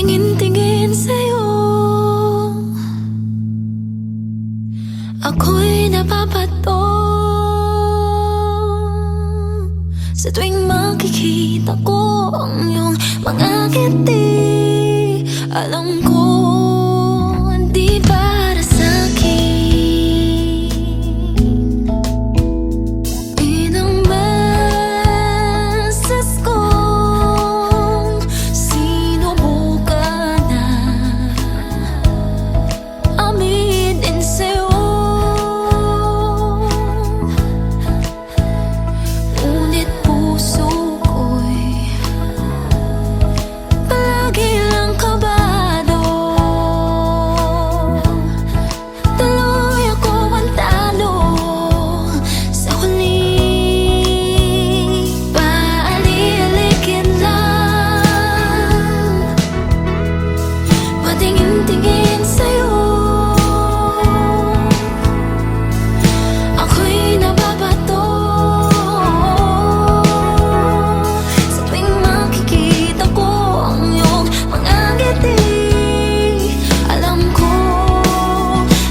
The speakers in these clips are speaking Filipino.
Patingin-tingin sa'yo, ako'y napapato. Sa tuwing makikita ko ang iyong mga ngiti, alam ko hindi para sa'kin. Inang beses kong sinubukan na aminin sa'yo, ngunit puso ko'y palagi lang kabado. Tuloy ako ang talo sa huli. Paali-alikin lang, patingin-tingin sa'yo, ako'y nababato. Sa tuwing makikita ko ang iyong mga ngiti, alam ko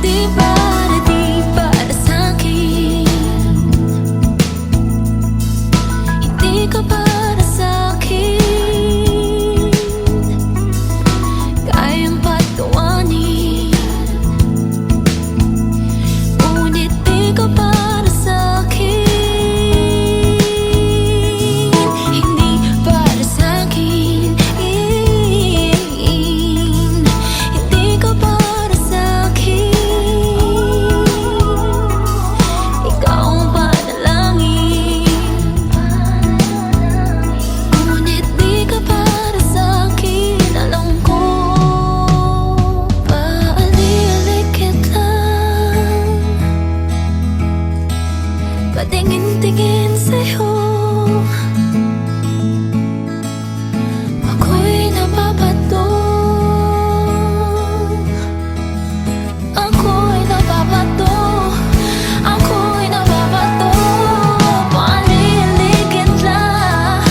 di para sa'kin. Hindi ka para sa'kin, kayang patuwanin, ngunit di ka para sa'kin. Hindi para sa'kin, hindi ka para sa'kin. Ikaw ang panalangin, ngunit di ka para sa'kin. Alam ko, paali-alikit lang, patingin-tingin sa'yo, ako'y nababato. Ako'y nababato, ako'y nababato. Paali-alikit lang,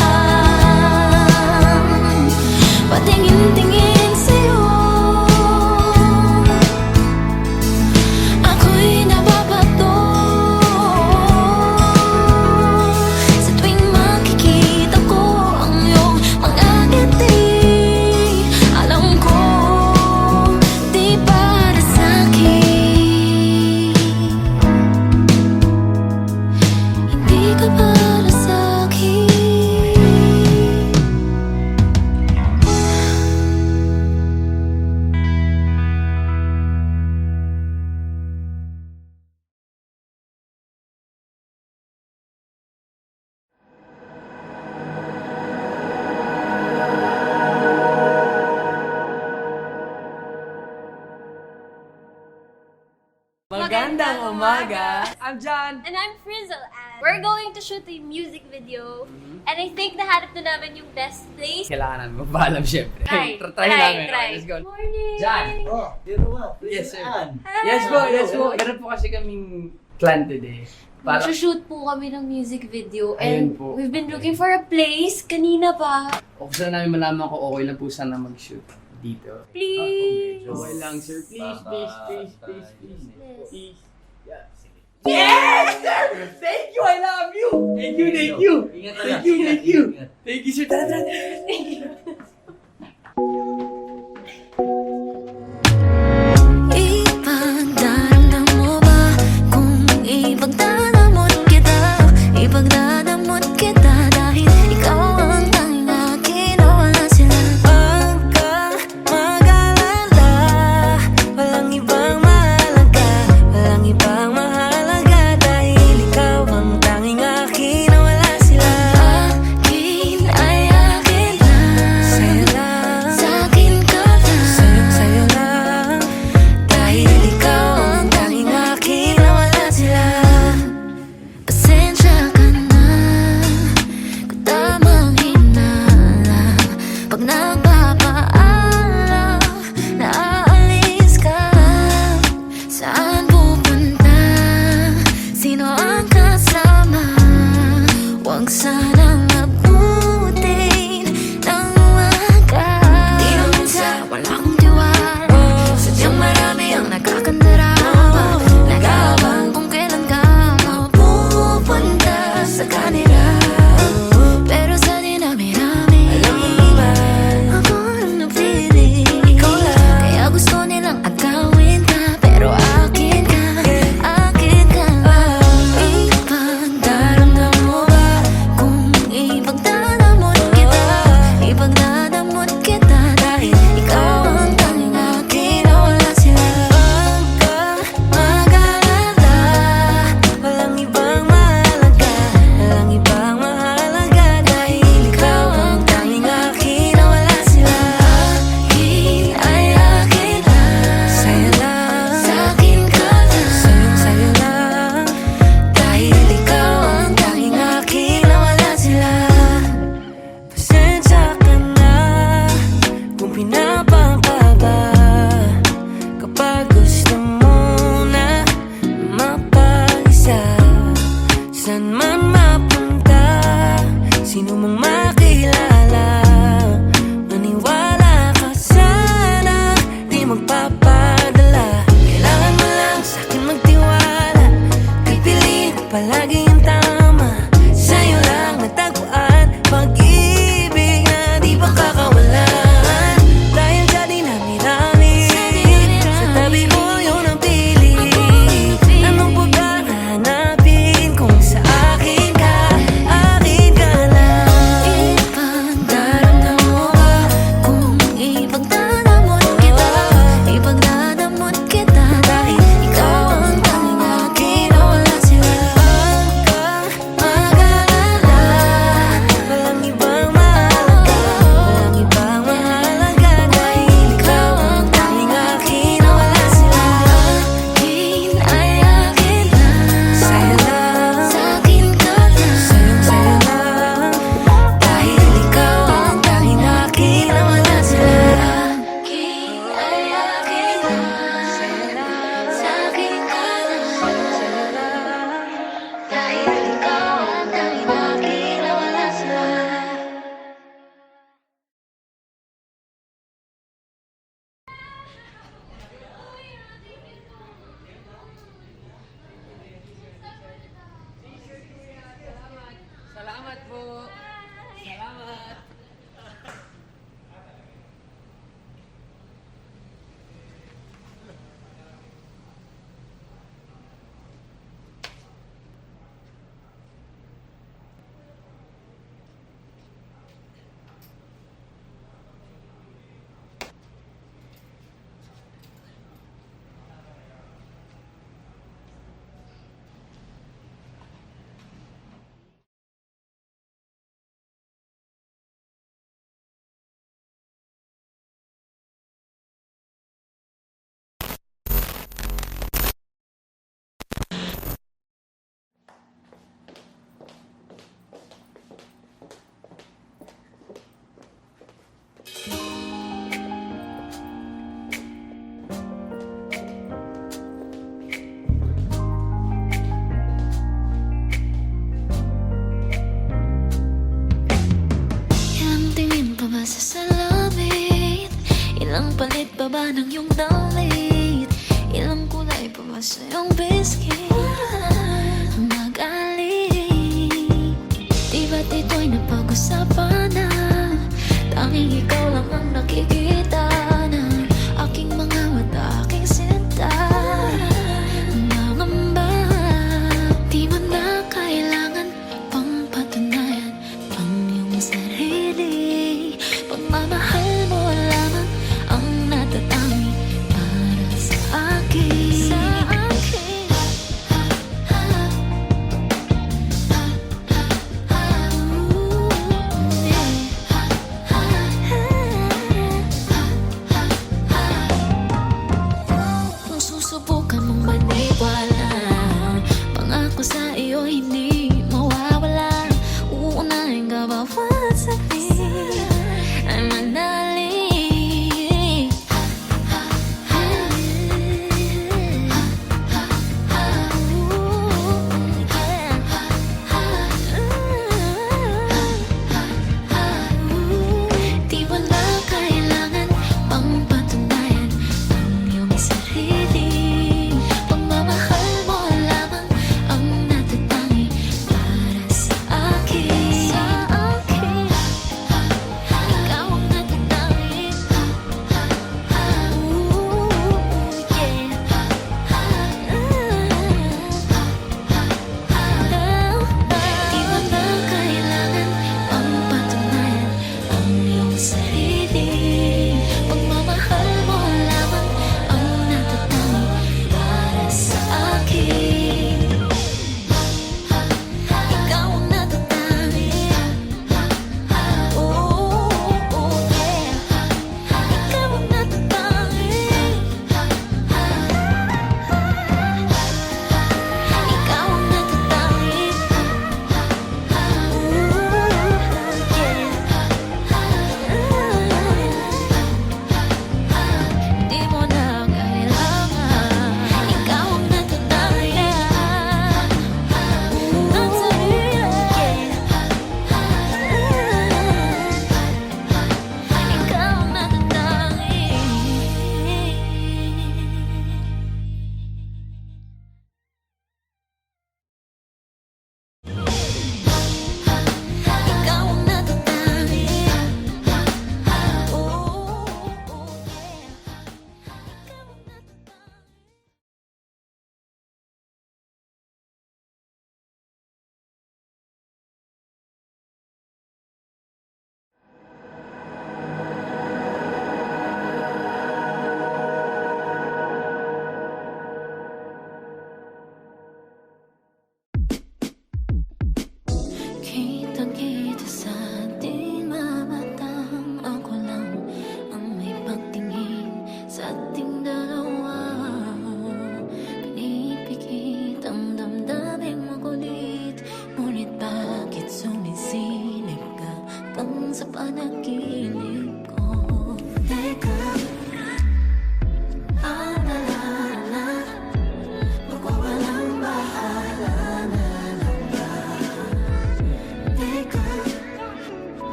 patingin-tingin sa'yo, ako'y nababato. Sa tuwing makikita ko ang iyong mga ngiti, alam ko di para sa'kin. Hindi ka para sa'kin. Magandang umaga! I'm John! And I'm Frizzle, and we're going to shoot a music video. And I think nahanap na namin yung best place. Kailangan namin magpaalam syempre. Try namin. Okay, let's go. Morning! John! Oh, dito ba? Yes, sir. Hi! Yes po, yes po. Meron po kasi kaming plan today. Para Shoot po kami ng music video. Ayun And po. we've been looking for a place kanina pa. gusto namin malaman ko okay lang po sana mag-shoot dito. Please! Okay lang, sir. Please, please, please, please, please. Yes. Please. Yeah. Yes, sir! Thank you! I love you! Thank you, thank you! Thank you, thank you! Thank you, sir. Tara, tara, tara. Ipagdaramdam mo ba kung ipagdadamot kita? Ipagdadamot kita dahil ikaw ang tanging akin, wala sila. Huwag kang mag-alala, walang ibang mahalaga, walang ibang mahalaga, dahil ikaw ang tanging akin, wala sila. Akin ay akin San man mapunta, sino mong makilala, maniwala ka sana, di magpapadala. Kailangan mo lang sa'kin magtiwala, pipiliin ko palagi yung tama. Sa'yo lang natagpuan pag-ibig na di ba kakawalan. Dahil dyan dinami-rami, sa tabi ko yung napili. Anong po ba hahanapin kung sa akin ka lang? Ipagdaramdam mo ba kung ipagdadamot kita? Ipagdadamot kita dahil ikaw ang tanging akin na wala sila. Mag-alala, walang ibang mahalaga, walang ibang mahalaga, dahil ikaw ang tanging akin na wala sila. Akin ay akin lang, Sa'yo lang, sa'kin ka lang. sa'yo lang, dahil ikaw ang tanging akin na wala sila. Akin ay akin lang, sa'kin ka lang. Dahil ikaw ang tanging akin na wala sila. Salamat po. Salamat. Ilang tingin pa ba sa salamin? Ilang palit pa ba ng iyong damit? Ilang kulay pa ba sa iyong biscuit? Magaling, di ba't ito'y napag-usapan na? Tanging ikaw lang ang nakikita ng aking mga mata, aking sinta. Nangamba, di mo na kailangan pang patunayan ang iyong sarili. Pagmamahal mo lamang ang natatangi para sa akin.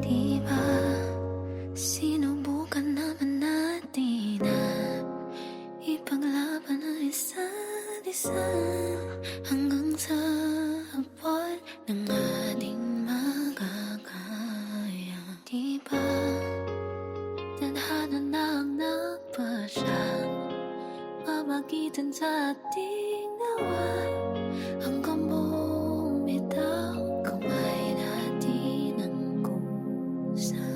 Diba, sinubukan naman natin na ipaglaban ang isa't isa hanggang sa abot ng ating magagaya. Diba, tadhana na ang nagpasyang mamagitan sa ating nawa hanggang bumitaw kamay natin ang kusa.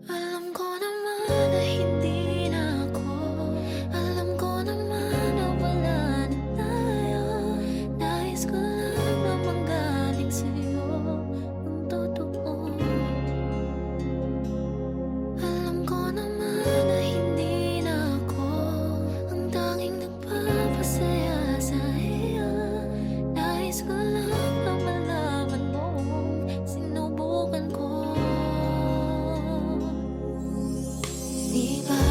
Alam ko naman na hindi na ako, alam ko naman na wala na tayo. Nais ko lang na manggaling sa'yo ang totoo. Alam ko naman na hindi na ako ang tanging nagpapasaya sa iyo. Nais ko lang na malaman mong sinubukan ko. Di ba,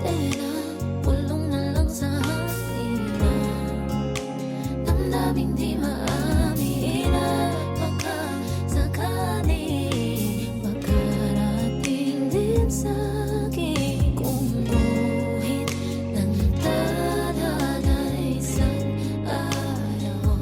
tena, pulong na lang sa atin na damdaming di maamin at baka sakali makarating din sa'kin kung buhit ng tadhana isang araw.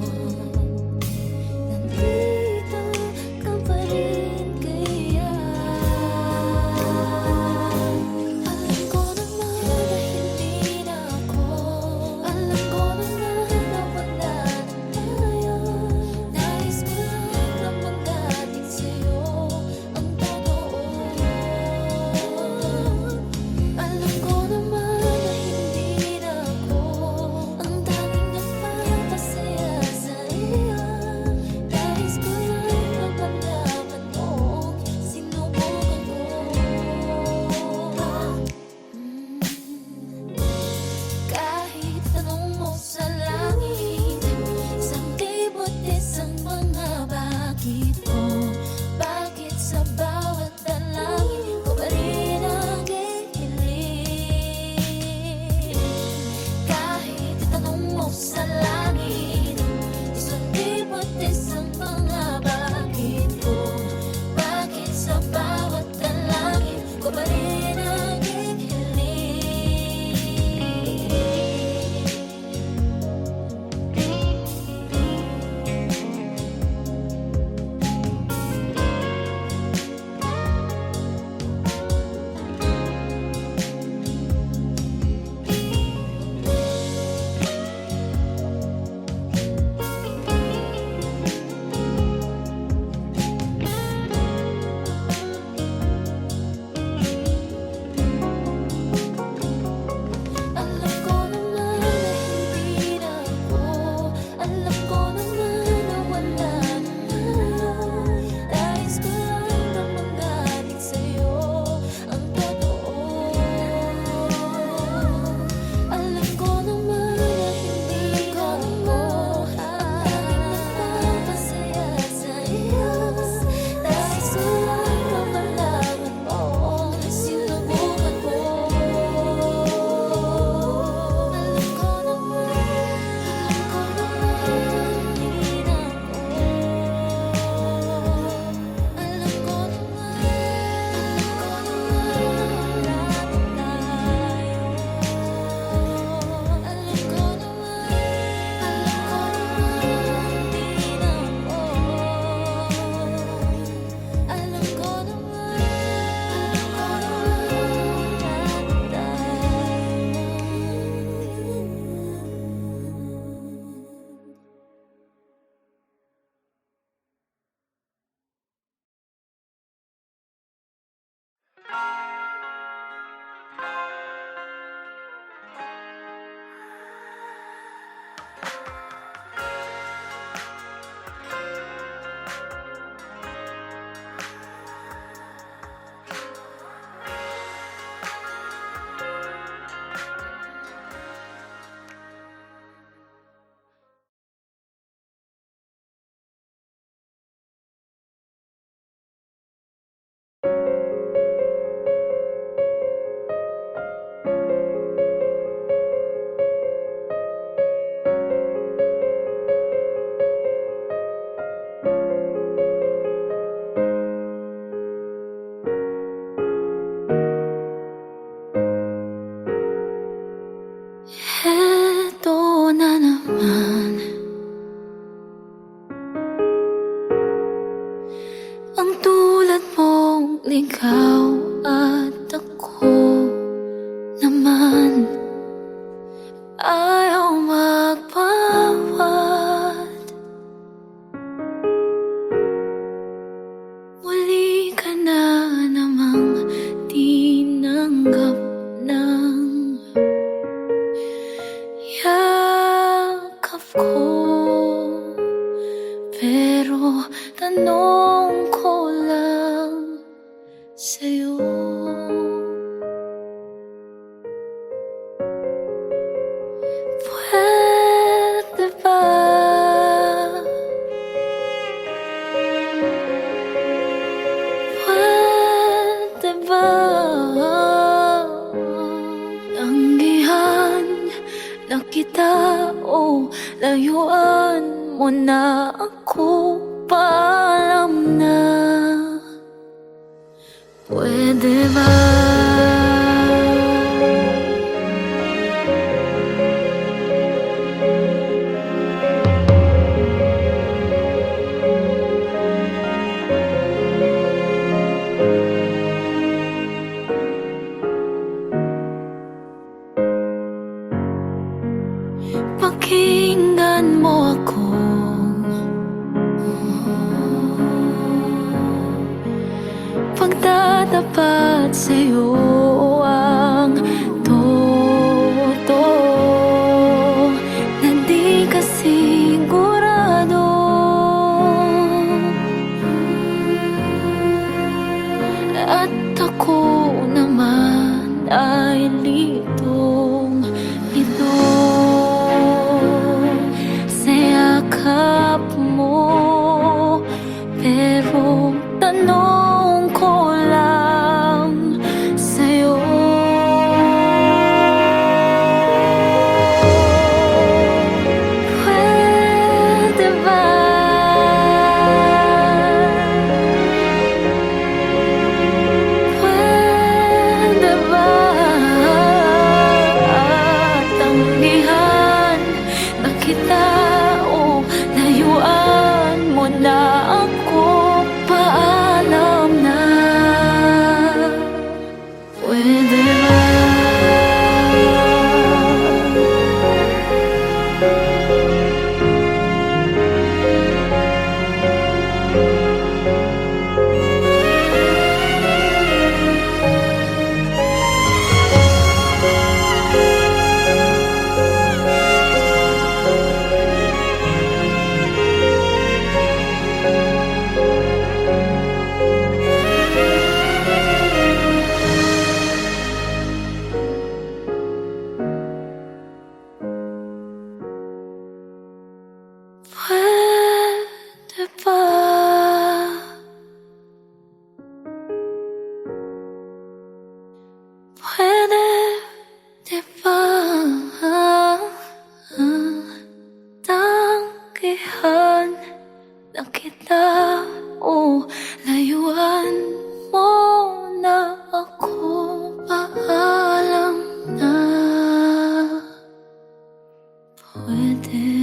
ligaw at ako naman ayaw magpawad. Muli ka na namang tinanggap ng yakap ko. Pero tanong ko lang sa'yo, pwede ba? Pwede ba? Tanggihan na kita o layuan mo na ako, paalam na. Pwede ba? Pakinggan mo ako, pagtatapat sa'yo ang totoo na di ka sigurado. At ako naman ay litong ito sa yakap mo. Pero tanong ko lang sa'yo, pwede ba? Pwede ba? Tanggihan na kita o layuan mo na ako, paalam na. Pwede ba? Pwede ba? Pwede ba? Tanggihan na kita o layuan mo na ako, paalam na. Pwede